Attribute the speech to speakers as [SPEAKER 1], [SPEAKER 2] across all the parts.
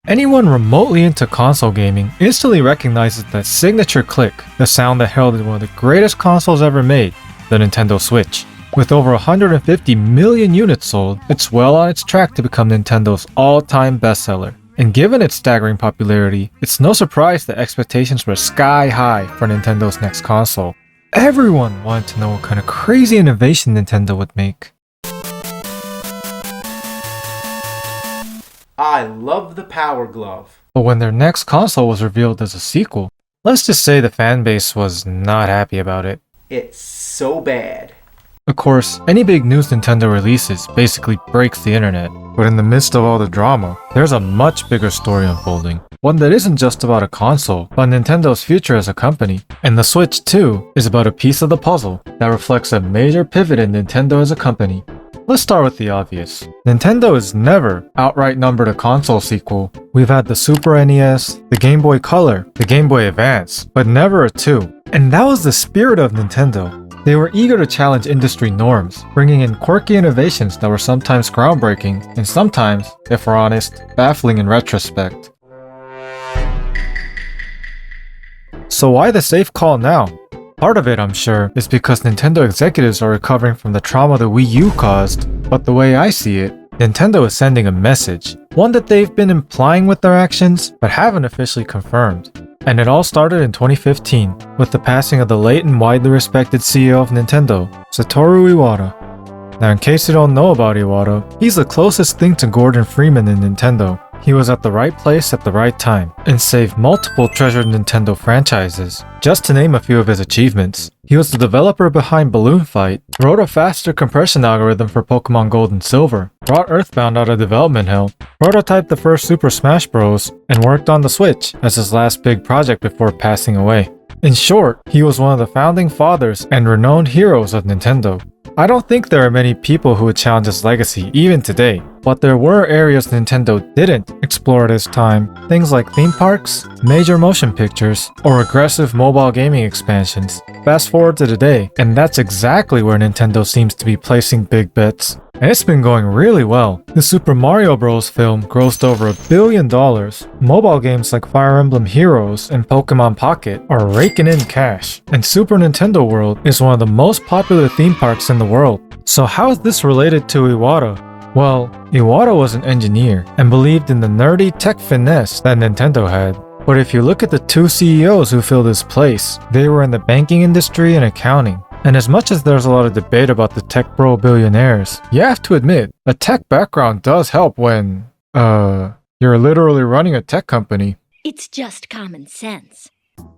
[SPEAKER 1] Anyone remotely into console gaming instantly recognizes that signature click, the sound that heralded one of the greatest consoles ever made, the Nintendo Switch. With over 150 million units sold, it's well on its track to become Nintendo's all-time bestseller. And given its staggering popularity, it's no surprise that expectations were sky high for Nintendo's next console. Everyone wanted to know what kind of crazy innovation Nintendo would make.
[SPEAKER 2] I love the Power Glove.
[SPEAKER 1] But when their next console was revealed as a sequel, let's just say the fanbase was not happy about it.
[SPEAKER 2] It's so bad.
[SPEAKER 1] Of course, any big news Nintendo releases basically breaks the internet. But in the midst of all the drama, there's a much bigger story unfolding. One that isn't just about a console, but Nintendo's future as a company. And the Switch 2 is about a piece of the puzzle that reflects a major pivot in Nintendo as a company. Let's start with the obvious. Nintendo has never outright numbered a console sequel. We've had the Super NES, the Game Boy Color, the Game Boy Advance, but never a 2. And that was the spirit of Nintendo. They were eager to challenge industry norms, bringing in quirky innovations that were sometimes groundbreaking, and sometimes, if we're honest, baffling in retrospect. So why the safe call now? Part of it, I'm sure, is because Nintendo executives are recovering from the trauma the Wii U caused, but the way I see it, Nintendo is sending a message, one that they've been implying with their actions, but haven't officially confirmed. And it all started in 2015, with the passing of the late and widely respected CEO of Nintendo, Satoru Iwata. Now in case you don't know about Iwata, he's the closest thing to Gordon Freeman in Nintendo. He was at the right place at the right time, and saved multiple treasured Nintendo franchises. Just to name a few of his achievements, he was the developer behind Balloon Fight, wrote a faster compression algorithm for Pokemon Gold and Silver, brought Earthbound out of development hell, prototyped the first Super Smash Bros., and worked on the Switch as his last big project before passing away. In short, he was one of the founding fathers and renowned heroes of Nintendo. I don't think there are many people who would challenge his legacy even today, but there were areas Nintendo didn't explore at his time, things like theme parks, major motion pictures, or aggressive mobile gaming expansions. Fast forward to today, and that's exactly where Nintendo seems to be placing big bets. And it's been going really well. The Super Mario Bros. Film grossed over $1 billion. Mobile games like Fire Emblem Heroes and Pokemon Pocket are raking in cash. And Super Nintendo World is one of the most popular theme parks in the world. So how is this related to Iwata? Well, Iwata was an engineer and believed in the nerdy tech finesse that Nintendo had. But if you look at the two CEOs who filled his place, they were in the banking industry and accounting. And as much as there's a lot of debate about the tech bro billionaires, you have to admit, a tech background does help when, you're literally running a tech company.
[SPEAKER 3] It's just common sense.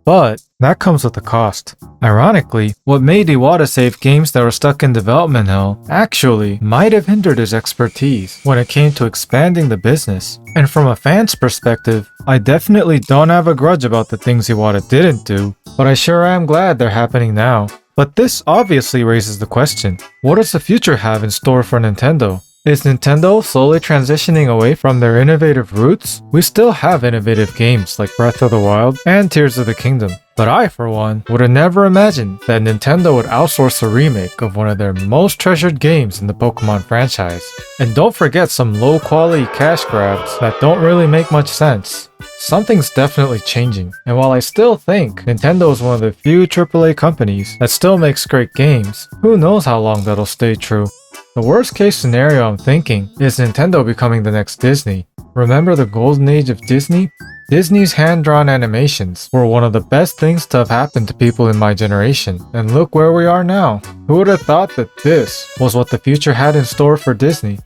[SPEAKER 1] But that comes with a cost. Ironically, what made Iwata save games that were stuck in development hell actually might have hindered his expertise when it came to expanding the business. And from a fan's perspective, I definitely don't have a grudge about the things Iwata didn't do, but I sure am glad they're happening now. But this obviously raises the question, what does the future have in store for Nintendo? Is Nintendo slowly transitioning away from their innovative roots? We still have innovative games like Breath of the Wild and Tears of the Kingdom, but I, for one, would have never imagined that Nintendo would outsource a remake of one of their most treasured games in the Pokemon franchise. And don't forget some low-quality cash grabs that don't really make much sense. Something's definitely changing, and while I still think Nintendo is one of the few AAA companies that still makes great games, who knows how long that'll stay true. The worst case scenario I'm thinking is Nintendo becoming the next Disney. Remember the golden age of Disney? Disney's hand-drawn animations were one of the best things to have happened to people in my generation, and look where we are now. Who would have thought that this was what the future had in store for Disney?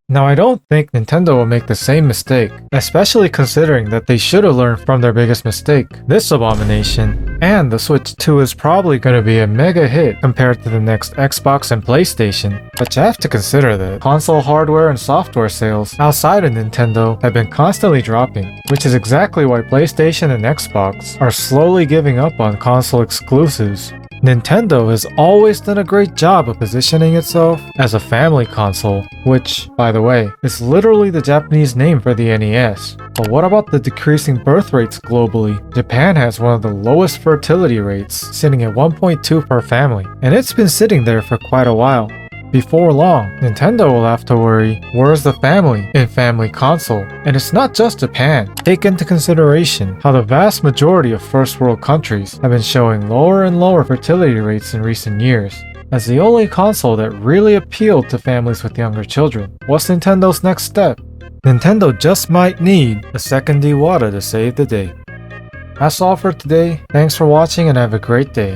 [SPEAKER 1] Now I don't think Nintendo will make the same mistake, especially considering that they should have learned from their biggest mistake, this abomination, and the Switch 2 is probably going to be a mega hit compared to the next Xbox and PlayStation. But you have to consider that console hardware and software sales outside of Nintendo have been constantly dropping, which is exactly why PlayStation and Xbox are slowly giving up on console exclusives. Nintendo has always done a great job of positioning itself as a family console, which, by the way, is literally the Japanese name for the NES. But what about the decreasing birth rates globally? Japan has one of the lowest fertility rates, sitting at 1.2 per family, and it's been sitting there for quite a while. Before long, Nintendo will have to worry, where's the family in family console? And it's not just Japan. Take into consideration how the vast majority of first world countries have been showing lower and lower fertility rates in recent years. As the only console that really appealed to families with younger children, what's Nintendo's next step? Nintendo just might need a second Iwata to save the day. That's all for today. Thanks for watching and have a great day.